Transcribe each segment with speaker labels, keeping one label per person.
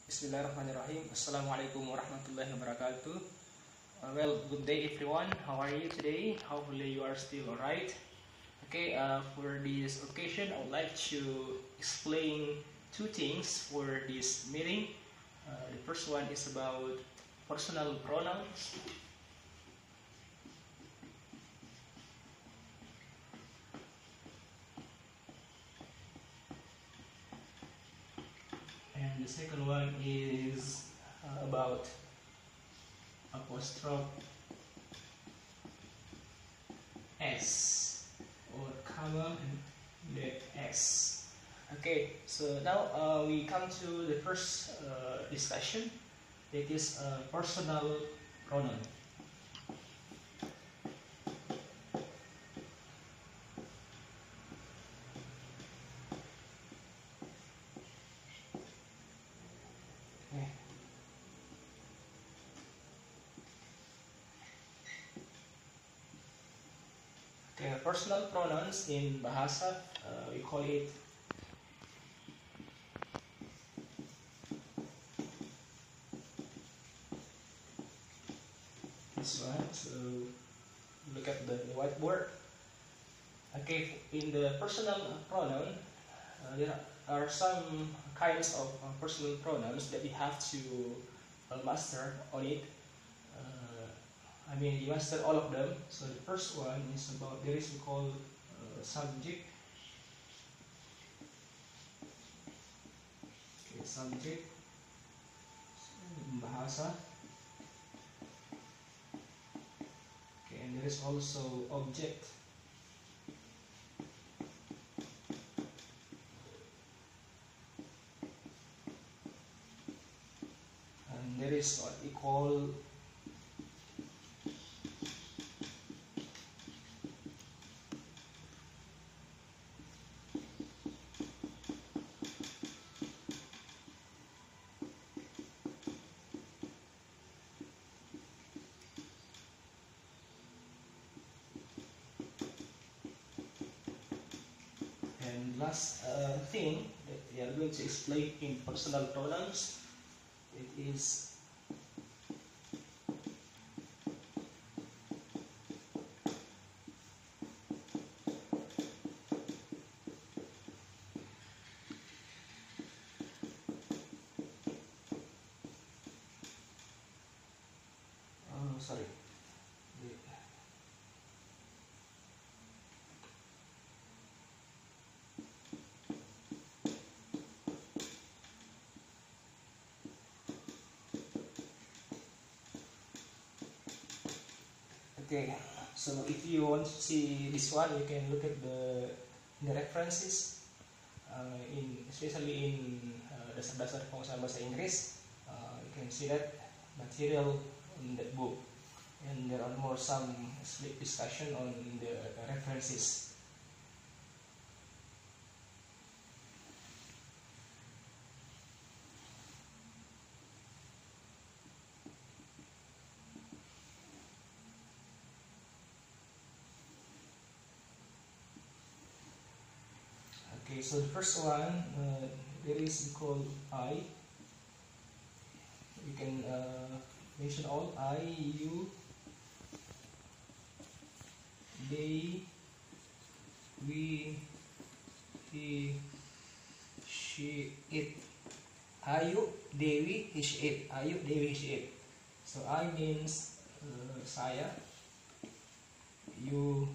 Speaker 1: Bismillahirrahmanirrahim. Assalamualaikum warahmatullahi wabarakatuh. Well, good day everyone. How are you today? Hopefully you are still alright. Okay, for this occasion, I would like to explain two things for this meeting. The first one is about personal pronouns. And the second one is about apostrophe S or comma and the S. Okay, so now we come to the first discussion. It is personal pronoun. Okay. Okay, personal pronouns in bahasa we call it this one. So look at the whiteboard. Okay, in the personal pronoun, there are some kinds of personal pronouns that we have to master on it. You master all of them. So the first one is about there is we call subject. Okay, subject bahasa. Okay, and there is also object. And there is what we call and last thing that we are going to explain in personal pronouns, it is sorry. Okay, so if you want to see this one, you can look at the references, especially in dasar-dasar pengusahaan bahasa Inggris. You can see that material in that book, and there are more some split discussion on the references. Okay, so the first one, there is called I. You can mention all I, you, they, we, he, she, it. Ayu, Dewi, he, she, it. Ayu, Dewi, he, she, it. So I means saya. You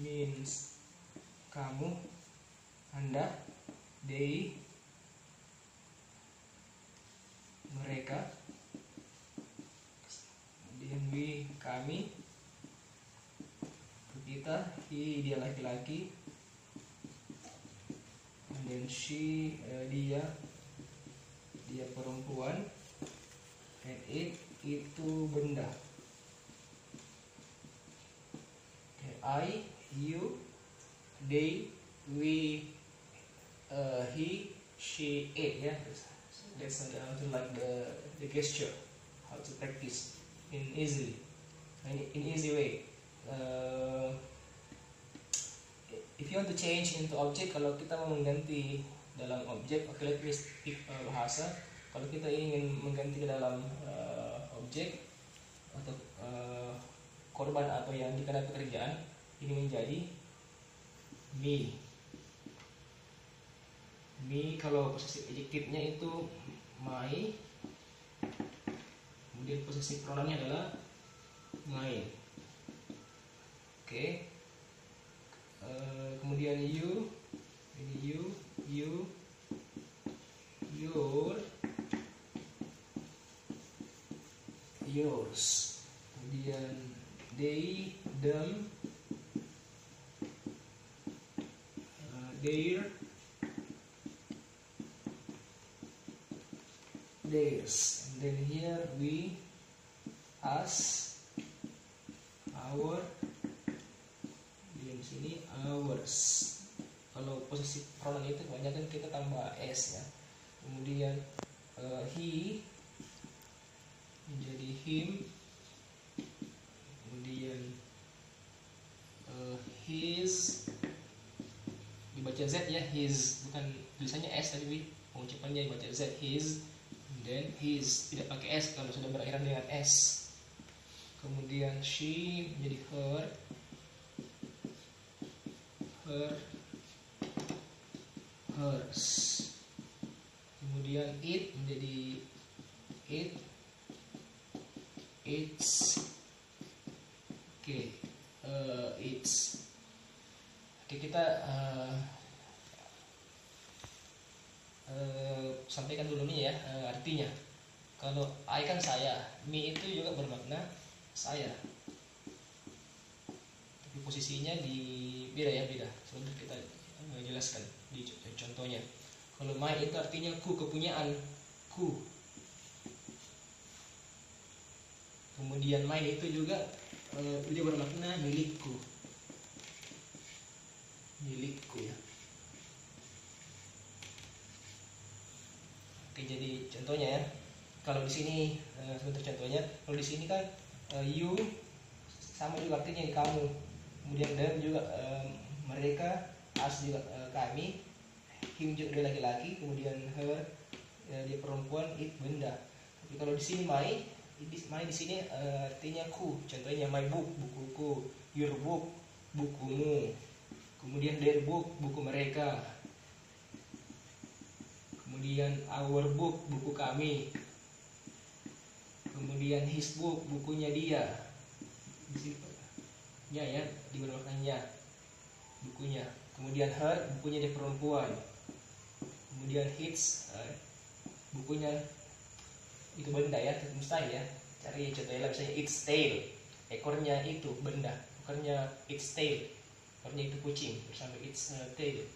Speaker 1: means kamu, Anda. They, mereka. Kemudian we, kami. Kita, he, dia laki-laki. And then she, dia perempuan. And it, itu benda. Okay, I, you, they, we, he, she, it. Yeah, that's something like the gesture, how to practice in easy way. If you want to change into object, kalau kita mau mengganti dalam objek, okay, let's pick bahasa. Kalau kita ingin mengganti ke dalam objek atau korban atau yang dikenal pekerjaan, ini menjadi me. Me kalau posesif adjektifnya itu my, kemudian posesif pronounnya adalah mine. Oke. Kemudian you, ini you, your, yours. Kemudian they, them, their, theirs. And then here we, us, our, di sini ours. Kalau posisi pronoun itu kebanyakan kita tambah s ya. Kemudian he menjadi him. Kemudian his dibaca z ya, his, bukan tulisannya s tapi pengucapannya dibaca z, his. Dan his tidak pakai s kalau sudah berakhiran dengan s. Kemudian she menjadi her, hers. Kemudian it menjadi it, its. Oke, its. Oke, kita sampaikan dulu nih ya artinya. Kalau I kan saya, me itu juga bermakna saya, tapi posisinya di beda ya, beda. Sebentar kita jelaskan di contohnya. Kalau my itu artinya ku, kepunyaan ku. Kemudian mine itu juga dia bermakna milikku, milikku ya. Oke, jadi contohnya ya. Kalau di sini sebentar contohnya. Kalau di sini kan you sama juga artinya kamu. Kemudian them juga mereka, us juga kami, him juga dia laki-laki, kemudian her dia perempuan, it benda. Tapi kalau di sini my di sini artinya ku. Contohnya my book, bukuku, your book, bukumu. Kemudian their book, buku mereka. Kemudian our book, buku kami. Kemudian his book, bukunya dia. Di sini ya di belakangnya bukunya. Kemudian her, bukunya dia perempuan. Kemudian his, bukunya itu benda ya, mustahil ya. Cari contohnya misalnya its tail, ekornya itu benda, ekornya its tail, ekornya itu kucing bersama its tail.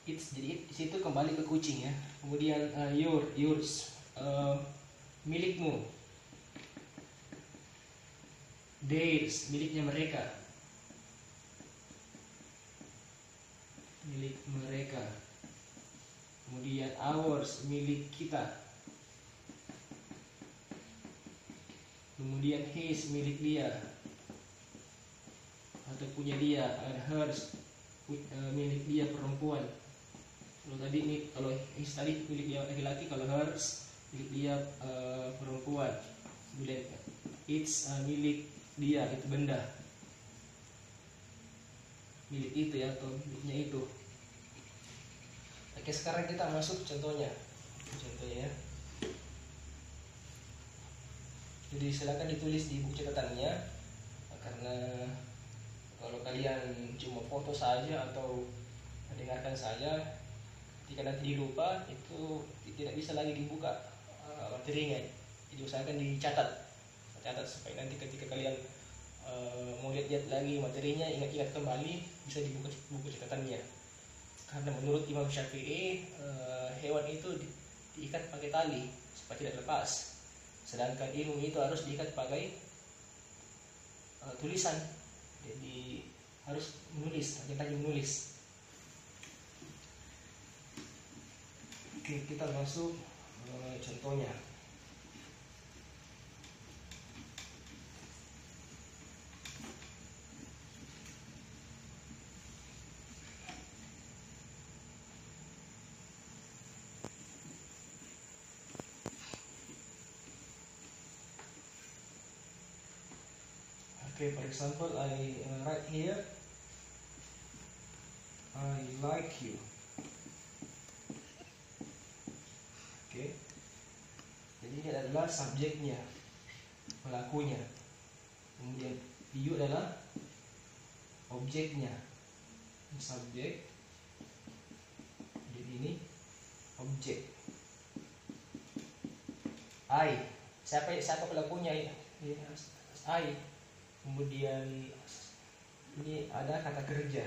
Speaker 1: It's, jadi di situ kembali ke kucing ya. Kemudian yours, milikmu. Theirs, miliknya mereka, milik mereka. Kemudian ours, milik kita. Kemudian his, milik dia atau punya dia. And hers, milik dia perempuan. Kalau tadi ini, kalau his tadi milik dia laki-laki, kalau hers milik dia perempuan. Kemudian it's milik dia, itu benda, milik itu ya, atau miliknya itu. Oke, sekarang kita masuk contohnya ya. Jadi silakan ditulis di buku catatannya, karena kalau kalian cuma foto saja atau mendengarkan saja, ketika nanti dilupa itu tidak bisa lagi dibuka materinya. Jadi usahakan dicatat supaya nanti ketika kalian mau lihat lagi materinya, ingat-ingat kembali, bisa dibuka buku catatannya. Karena menurut Imam Syafi'i, hewan itu diikat pakai tali supaya tidak lepas. Sedangkan ilmu itu harus diikat pakai tulisan. Jadi harus menulis, rajin menulis. Oke, kita masuk contohnya. Okay, for example, I write here, I like you. Okay, jadi ini adalah subjeknya, pelakunya. Kemudian you adalah objeknya. Ini subjek, jadi ini objek. Siapa pelakunya? I. Kemudian ini ada kata kerja,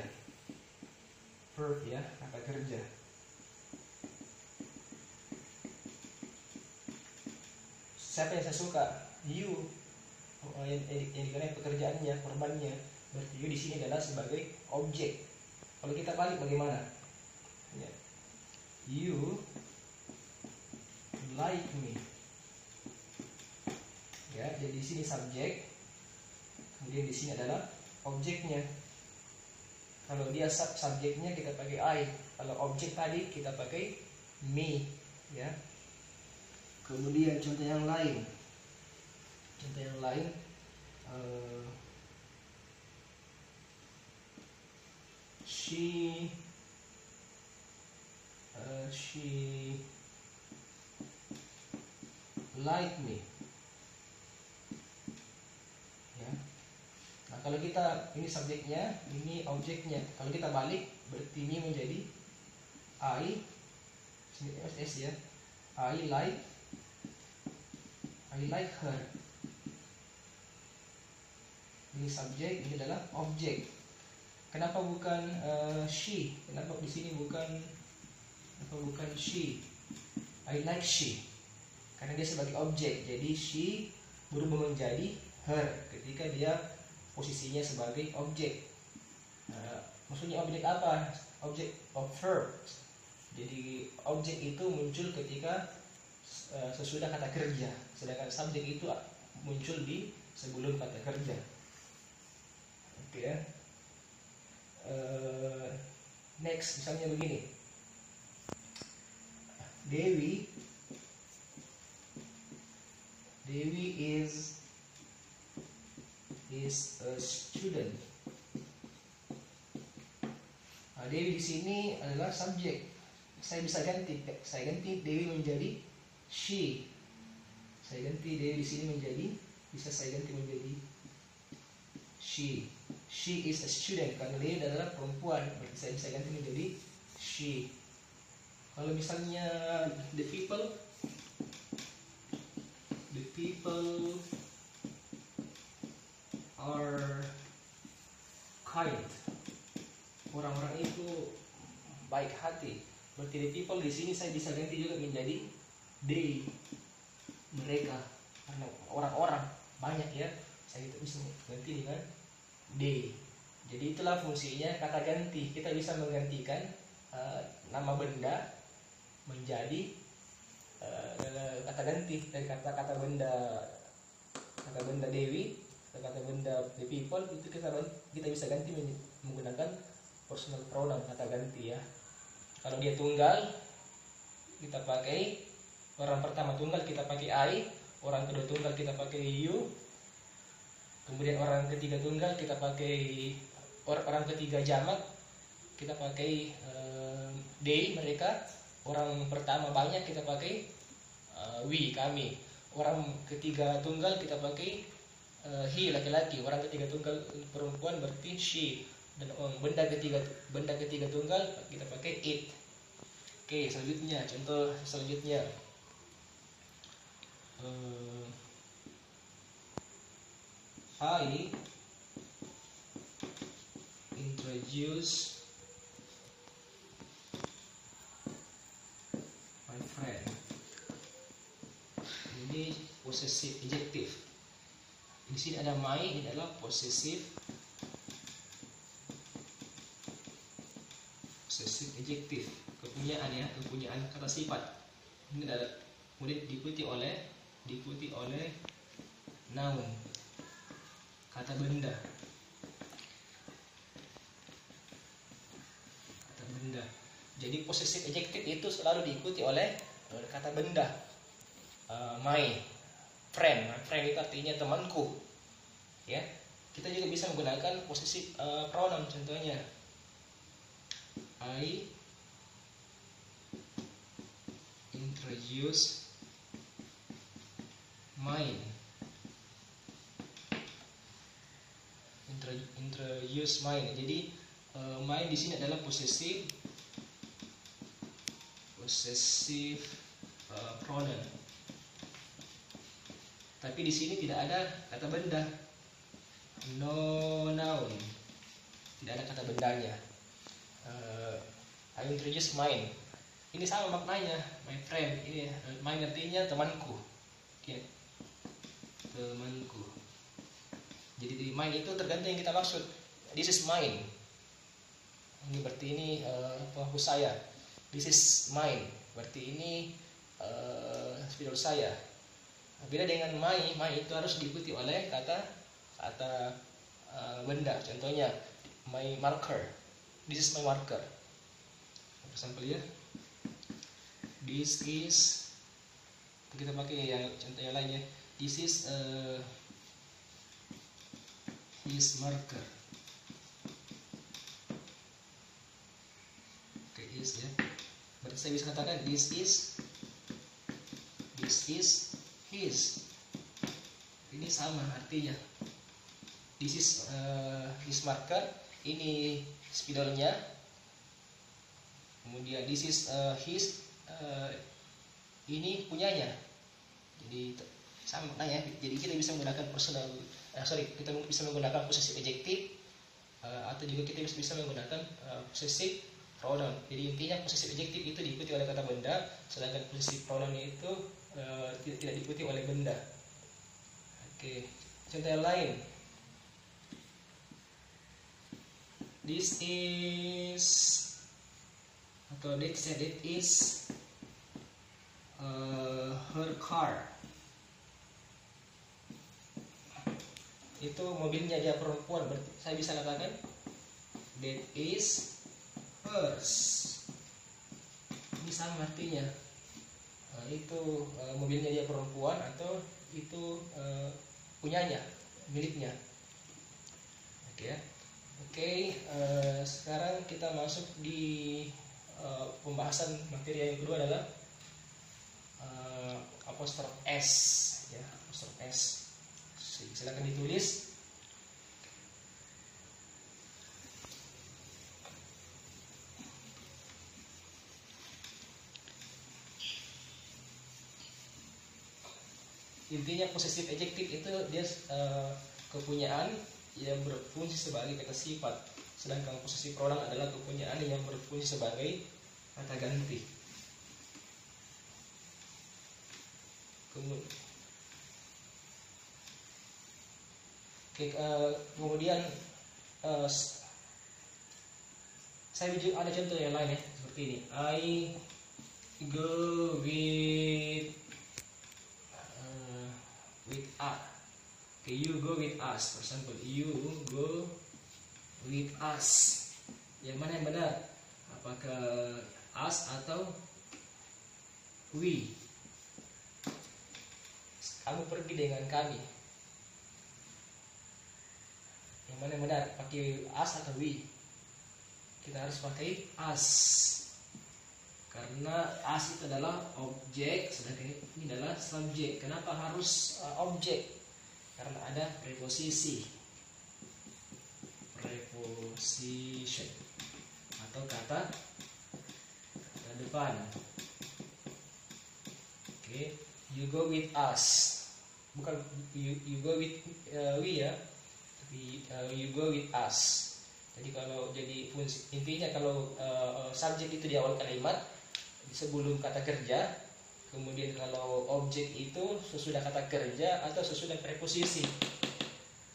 Speaker 1: verb ya, kata kerja. Siapa yang saya suka? You. Yang dikarenakan pekerjaannya, korbannya. Berarti you di sini adalah sebagai objek. Kalau kita balik bagaimana? Ya. You like me. Ya, jadi di sini subjek. Kemudian di sini adalah objeknya. Kalau dia subjeknya kita pakai I. Kalau objek tadi kita pakai me. Ya. Kemudian contoh yang lain. She like me. Ya. Nah, kalau kita ini subjeknya, ini objeknya. Kalau kita balik berarti ini menjadi I. S ya. I like her. Ini subjek, ini adalah objek. Kenapa bukan she? Kenapa di sini bukan she? I like she. Karena dia sebagai objek. Jadi she berubah menjadi her ketika dia posisinya sebagai objek. Maksudnya objek apa? Objek of verb. Jadi objek itu muncul ketika sesudah kata kerja, sedangkan subjek itu muncul di sebelum kata kerja. Oke ya. Next, misalnya begini. Dewi is a student. Dewi di sini adalah subjek. Saya bisa ganti Dewi menjadi she. Saya ganti Dewi di sini menjadi she. She is a student karena Dewi adalah perempuan, berarti saya bisa ganti menjadi she. Kalau misalnya the people are kind. Orang-orang itu baik hati. Berarti the people di sini saya bisa ganti juga menjadi they, mereka. Karena orang-orang banyak ya, saya bisa ganti dengan they. Jadi itulah fungsinya kata ganti. Kita bisa menggantikan nama benda menjadi kata ganti dari kata benda Dewi, kata benda the people itu kita bisa ganti menggunakan personal pronoun, kata ganti ya. Kalau dia tunggal kita pakai, orang pertama tunggal kita pakai I, orang kedua tunggal kita pakai you, kemudian orang ketiga tunggal kita pakai, orang ketiga jamak kita pakai they, mereka. Orang pertama banyak kita pakai we, kami. Orang ketiga tunggal kita pakai he, laki-laki. Orang ketiga tunggal perempuan berarti she. Dan benda ketiga tunggal kita pakai it. Oke, selanjutnya contoh selanjutnya. I introduce my friend. Ini possessive adjective. Di sini ada my, ini adalah possessive adjective. Kepunyaan kata sifat. Ini adalah kemudian diikuti oleh noun, kata benda. Jadi possessive adjective itu selalu diikuti oleh kata benda. My friend itu artinya temanku, ya. Kita juga bisa menggunakan possessive pronoun. Contohnya, I introduce mine. Introduce mine. Jadi mine di sini adalah possessive pronoun. Tapi di sini tidak ada kata benda, no noun, tidak ada kata bendanya. I introduce mine. Ini sama maknanya, my friend. Ini mine artinya temanku. Oke. Temanku. Jadi di mine itu tergantung yang kita maksud. This is mine. Ini berarti ini pelaku saya. This is mine. Berarti ini spidol saya. Beda dengan my itu harus diikuti oleh kata benda. Contohnya, my marker. This is my marker. Sampel ya. This is, kita pakai yang contoh yang lainnya. This is his marker. Oke, is ya. Berarti saya bisa katakan this is his. Ini sama artinya. This is his marker. Ini spidolnya. Kemudian this is his, ini punyanya. Jadi sama maknanya. Jadi kita bisa menggunakan kita bisa menggunakan possessive adjective, atau juga kita bisa menggunakan possessive pronoun. Jadi intinya possessive adjective itu diikuti oleh kata benda, sedangkan possessive pronoun itu tidak diikuti oleh benda. Oke, contoh yang lain. This is, atau that is her car. Itu mobilnya dia perempuan. Berarti saya bisa katakan that is hers. Ini sama artinya. Itu mobilnya dia perempuan, atau itu punyanya, miliknya. Oke ya. Oke, sekarang kita masuk di pembahasan materi yang kedua adalah apostrof S ya, apostrof S. Silakan ditulis. Intinya possessive adjective itu dia kepunyaan yang berfungsi sebagai kata sifat, sedangkan possessive pronoun adalah kepunyaan yang berfungsi sebagai kata ganti. Kemudian saya ada contoh yang lain ya, seperti ini. I go with us. Okay, you go with us. For example, you go with us. Yang mana yang benar? Apakah us atau we? Kamu pergi dengan kami. Yang mana yang benar? Pakai us atau we? Kita harus pakai us. Karena us itu adalah objek, sedangkan ini adalah subjek. Kenapa harus objek? Karena ada preposisi, preposition, atau kata depan. Oke, you go with us. Bukan you go with we ya, tapi you go with us. Jadi kalau jadi intinya kalau subjek itu di awal kalimat sebelum kata kerja, kemudian kalau objek itu sesudah kata kerja atau sesudah preposisi,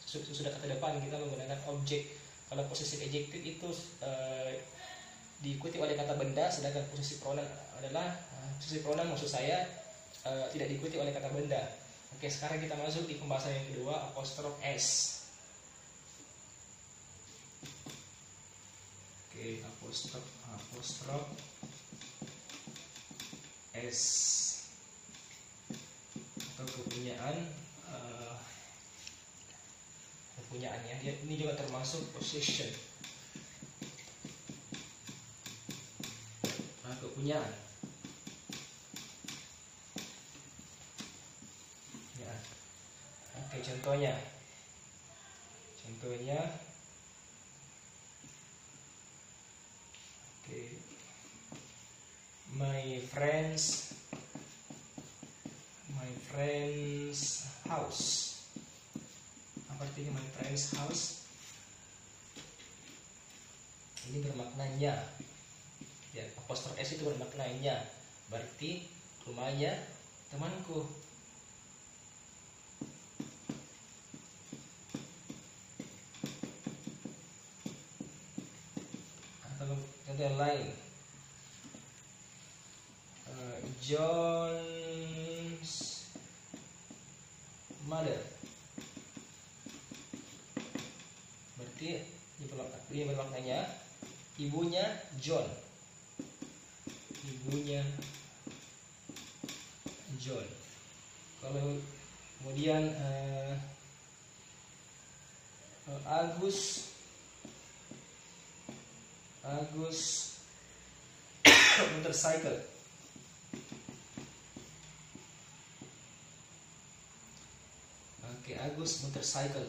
Speaker 1: sesudah kata depan kita menggunakan objek. Kalau possessive adjective itu diikuti oleh kata benda, sedangkan possessive pronoun adalah possessive pronoun maksud saya tidak diikuti oleh kata benda. Oke, sekarang kita masuk di pembahasan yang kedua, apostrof S. Oke, apostrof S atau kepunyaan kepunyaannya. Ini juga termasuk possession. Kepunyaan. Ya. Oke, contohnya. Oke. My friend's house. Apa artinya my friend's house? Ini bermaknanya, ya, apostrof S itu bermaknanya, berarti rumahnya temanku. Atau contoh yang lain, John's mother. Berarti ini bermaknanya ibunya John. Kalau kemudian Agus motorcycle. Oke, Agus motorcycle.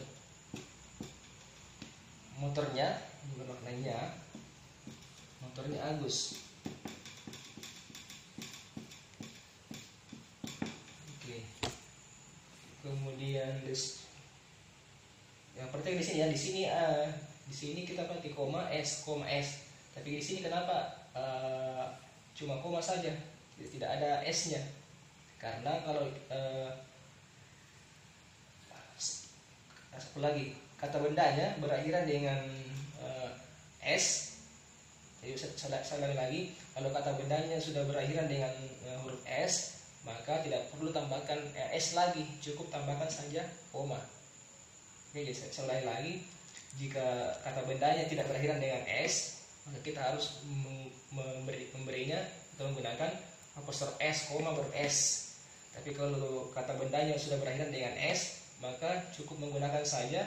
Speaker 1: Motornya bukan maknanya. Motornya Agus. Oke. Kemudian yang penting di sini ya, di sini kita pakai koma S. Tapi di sini kenapa cuma koma saja, tidak ada S-nya? Karena kalau satu lagi, kata bendanya berakhiran dengan S. Jadi saya ulangi lagi, kalau kata bendanya sudah berakhiran dengan huruf S, maka tidak perlu tambahkan S lagi, cukup tambahkan saja koma. Oke, jadi saya ulangi lagi, jika kata bendanya tidak berakhiran dengan S, maka kita harus memberinya atau menggunakan apostrof S, koma baru S. Tapi kalau kata bendanya sudah berakhiran dengan S, maka cukup menggunakan saja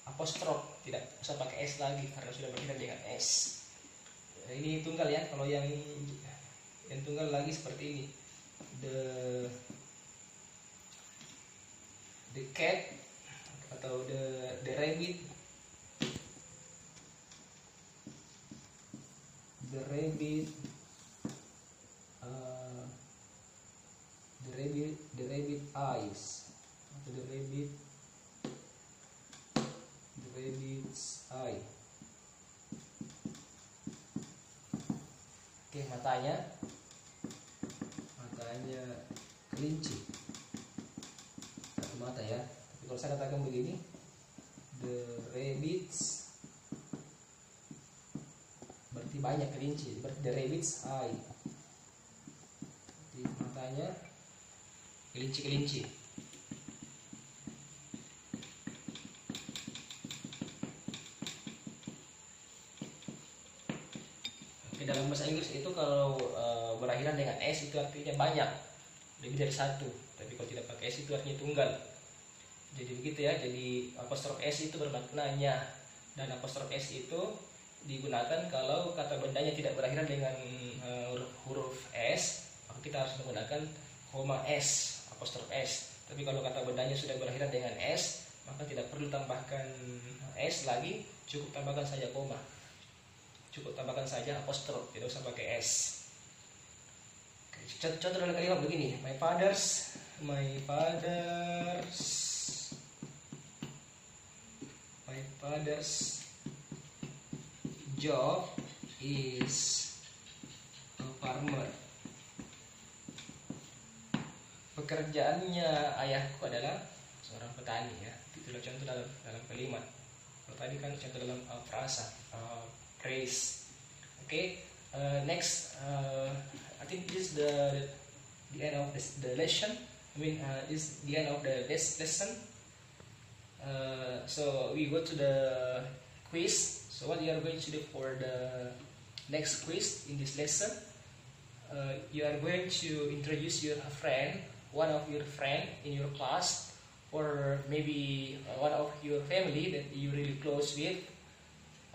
Speaker 1: apostrof, tidak usah pakai S lagi karena sudah berakhiran dengan S. Ini tunggal ya. Kalau yang tunggal lagi seperti ini, the cat atau the rabbit. The rabbit eyes, atau the rabbit's eye. Oke, matanya kelinci, satu mata ya. Tapi kalau saya katakan begini, the rabbit's, berarti banyak kelinci, berarti the rabbit's eye. Jadi matanya kelinci. Oke, dalam bahasa Inggris itu kalau berakhiran dengan S itu artinya banyak, lebih dari satu. Tapi kalau tidak pakai S itu artinya tunggal. Jadi begitu ya. Jadi apostrof S itu bermaknanya, dan apostrof S itu digunakan kalau kata bendanya tidak berakhiran dengan huruf S, maka kita harus menggunakan koma S, apostrof S. Tapi kalau kata bendanya sudah berakhiran dengan S, maka tidak perlu tambahkan S lagi, cukup tambahkan saja koma, cukup tambahkan saja apostrof, tidak usah pakai S. Contoh dalam kalimat begini, my father's job is a farmer. Pekerjaannya ayahku adalah seorang petani ya. Itulah contoh dalam kalimat. Kalau tadi kan contoh dalam frasa, phrase. Okay, next, I think this is the end of the lesson. This is the end of the lesson. So we go to the quiz. So what you are going to do for the next quiz in this lesson? You are going to introduce your friend, one of your friend in your class, for maybe one of your family that you really close with.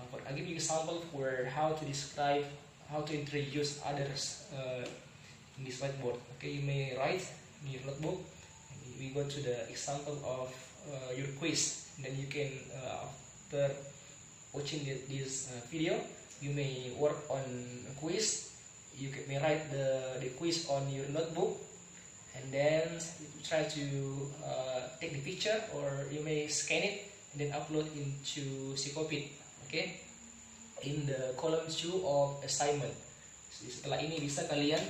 Speaker 1: I'll give you example for how to describe, how to introduce others in this whiteboard. Okay, you may write in your notebook. We go to the example of your quiz. Then you can, after watching this video, you may work on a quiz. You may write the quiz on your notebook, and then try to take the picture, or you may scan it and then upload into Psychopit. Okay, in the column 2 of assignment. Setelah ini bisa kalian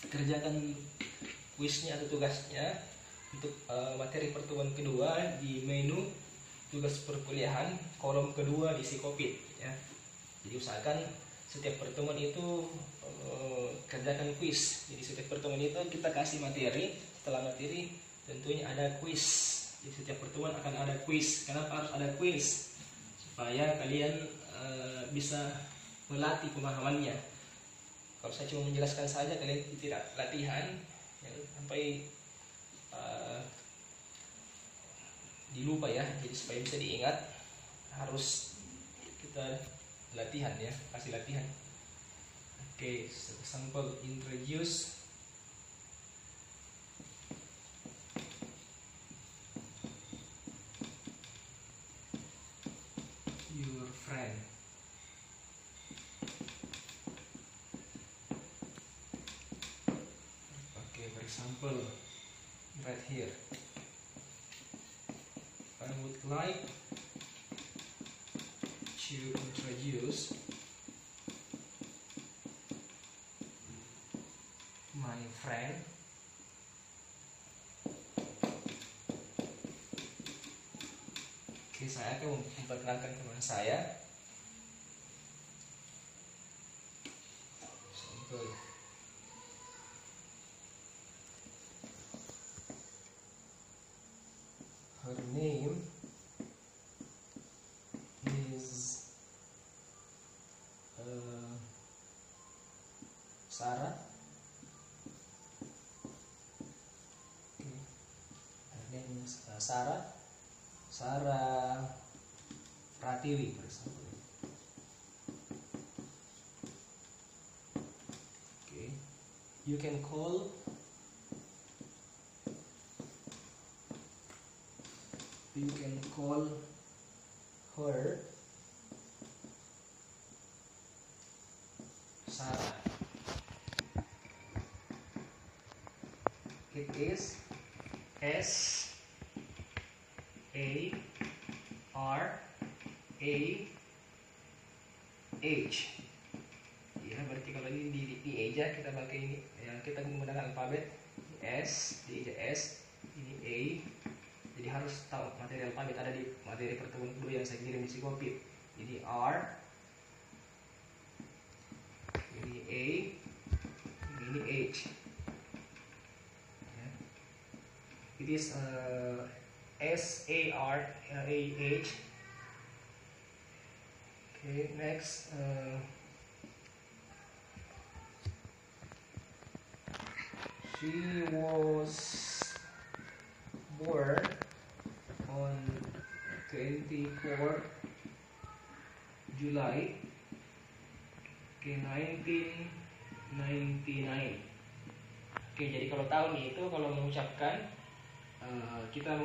Speaker 1: kerjakan kuisnya atau tugasnya untuk materi pertemuan kedua di menu tugas perkuliahan kolom kedua di Psychopit ya. Jadi usahakan setiap pertemuan itu kerjakan kuis. Jadi setiap pertemuan itu kita kasih materi, setelah materi tentunya ada kuis. Jadi setiap pertemuan akan ada kuis. Kenapa harus ada kuis? Supaya kalian bisa melatih pemahamannya. Kalau saya cuma menjelaskan saja, kalian tidak latihan ya, sampai dilupa ya. Jadi supaya bisa diingat harus kita latihan ya, kasih latihan. Oke, sample introduce your friend. Okay, for example, right here, I would like to introduce my friend Oke, saya akan memperkenalkan teman saya. Contoh. Her name is Sarah. Her name is Sarah Pratiwi, for example. Okay, you can call her Sarah. It is SARAH. Ya, berarti kalau ini dieja kita pakai ini ya, kita menggunakan alfabet S, dieja S, ini A. Jadi harus tahu materi alfabet ada di materi pertemuan kedua yang saya kirim di Psychopit. Ini R, ini A, ini H. Ya. It is SARAH. Okay, next. She was born on 24 July 1999. Oke, jadi kalau tahun itu kalau mengucapkan kita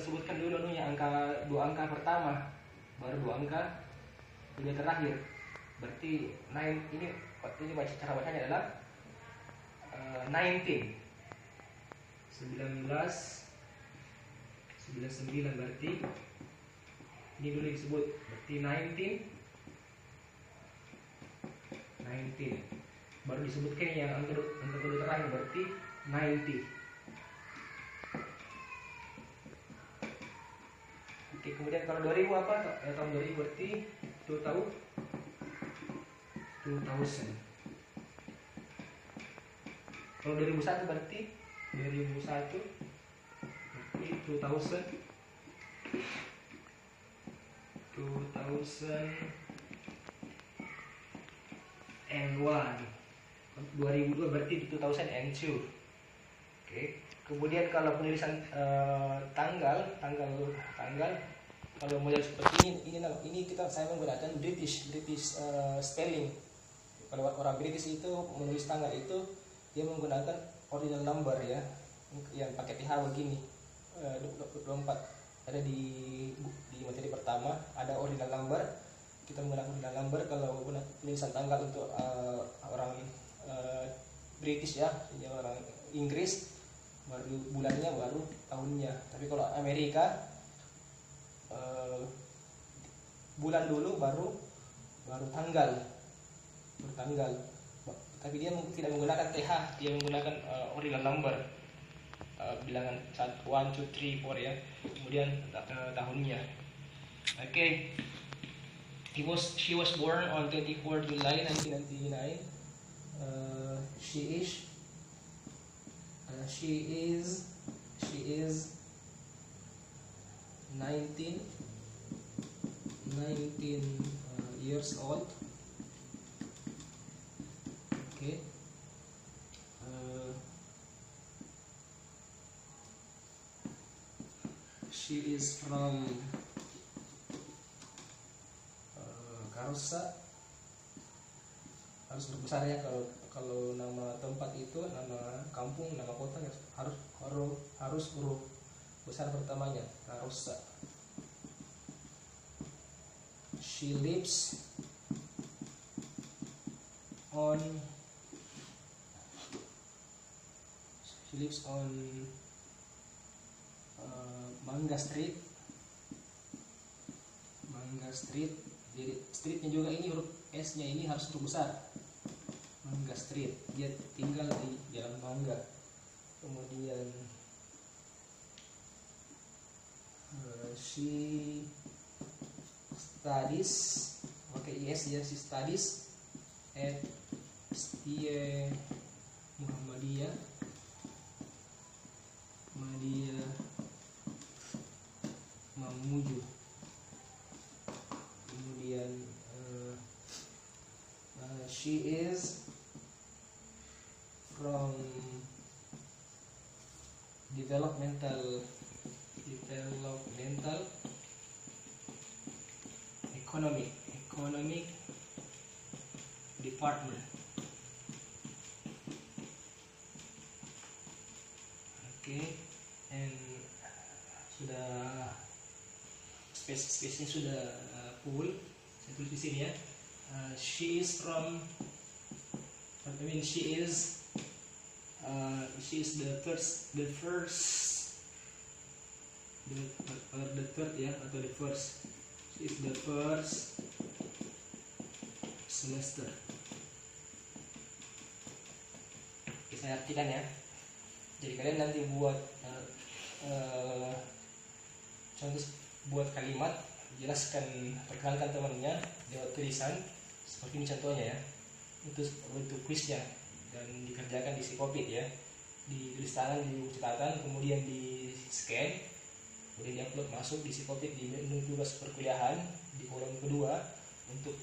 Speaker 1: sebutkan dulu nih angka, dua angka pertama, baru dua angka kedua terakhir. Berarti ini cara bacanya adalah 19 99, berarti ini dulu disebut, berarti 19 baru disebutkan yang angka kedua terakhir, berarti 90. Oke, kemudian kalau 2000 apa? Tahun 2000 berarti 2000. Kalau 2001 berarti 2001 and 1. 2002 berarti 2002. Oke, Kemudian kalau penulisan tanggal kalau model seperti ini saya menggunakan British spelling. Kalau orang British itu menulis tanggal itu dia menggunakan ordinal number ya, yang pakai TH begini. 24 ada di materi pertama ada ordinal number, kita menggunakan ordinal number. Kalau penulisan tanggal untuk orang British ya, orang Inggris, baru bulannya baru tahunnya. Tapi kalau Amerika bulan dulu baru tanggal. Tapi dia tidak menggunakan TH, dia menggunakan ordinal number, bilangan 1, 2, 3, 4 ya. Kemudian tahunnya. Okay. She was born on 24 July 1999. She is 19 years old. Okay. She is from Karossa. Harus berbesar ya, kalau nama tempat itu, nama kampung, nama kota ya, harus huruf besar pertamanya, Karossa. She lives on Mangga Street. Jadi streetnya juga ini huruf S-nya ini harus huruf besar. Mangga Street. Dia tinggal di Jalan Mangga. Kemudian she studies, pakai IS ya, she studies at STIE Muhammadiyah Mamuju. Kemudian she is from developmental economic department. Okay, and sudah spesiesnya sudah full. Saya tulis di sini ya. She is the first semester. Oke, saya artikan ya. Jadi kalian nanti buat contoh, buat kalimat, jelaskan, perkenalkan temannya lewat tulisan seperti ini contohnya ya. Itu untuk kuisnya dan dikerjakan di Psikopit ya, ditulis tangan di buku catatan, kemudian di scan, kemudian diupload masuk di Psikopit di menu tugas perkuliahan di kolom kedua untuk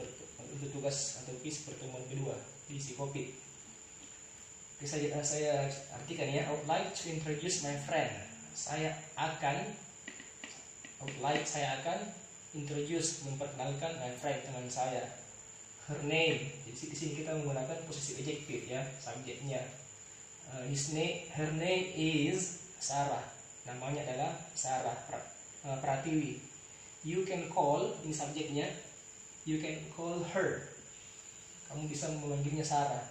Speaker 1: tugas atau kuis pertemuan kedua di Psikopit. Oke, saya artikan ya. I would like to introduce my friend. Saya akan introduce, memperkenalkan my friend, teman saya. Her name. Jadi di sini kita menggunakan posisi adjektif ya, subjeknya. Her name is Sarah. Namanya adalah Sarah Pratiwi. You can call, ini subjeknya. You can call her. Kamu bisa memanggilnya Sarah.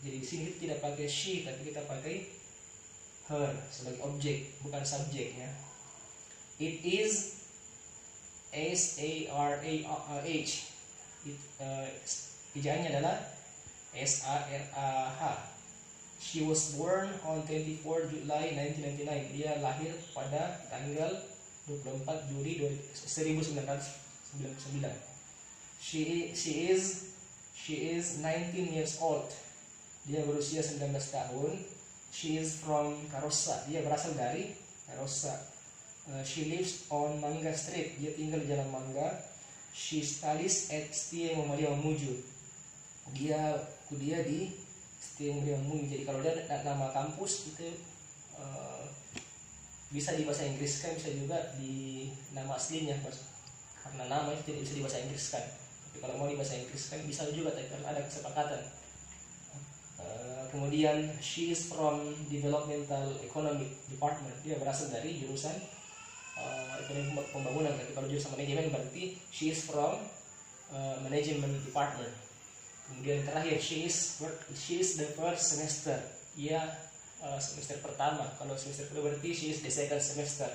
Speaker 1: Jadi di sini kita tidak pakai she, tapi kita pakai her sebagai objek, bukan subjek ya. It is SARAH. Ejaannya adalah SARAH. She was born on 24 July 1999. Dia lahir pada tanggal 24 Juli 1999. She is 19 years old. Dia berusia 19 tahun. She is from Karossa. Dia berasal dari Karossa. She lives on Mangga Street. Dia tinggal di Jalan Mangga. She studies at STIE Muhammadiyah Mamuju. Dia kuliah di STIE Muhammadiyah Mamuju. Jadi kalau dia nama kampus itu bisa di bahasa Inggris kan, bisa juga di nama aslinya, karena nama itu tidak bisa di bahasa Inggris kan. Tapi kalau mau di bahasa Inggris kan bisa juga, tapi karena ada kesepakatan. Kemudian she is from developmental economic department, dia berasal dari jurusan ekonomi pembangunan. Tapi kalau jurusan manajemen berarti she is from management department. Kemudian terakhir she is the first semester, ia semester pertama. Kalau semester kedua berarti she is the second semester.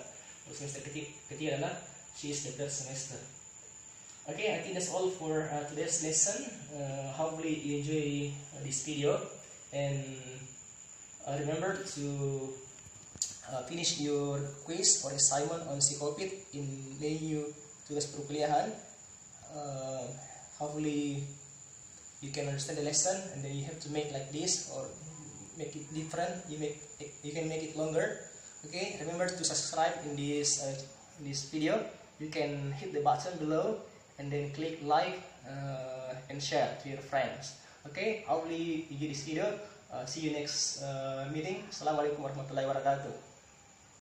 Speaker 1: Kalau semester ketiga adalah she is the third semester. Okay, I think that's all for today's lesson. Hopefully you enjoy this video, and remember to finish your quiz or assignment on Psikopit in menu tugas perkuliahan. Hopefully you can understand the lesson, and then you have to make like this or make it different. You can make it longer. Okay, remember to subscribe in this video. You can hit the button below and then click like and share to your friends. Okay, hopefully you get this video. See you next meeting. Assalamualaikum warahmatullahi wabarakatuh.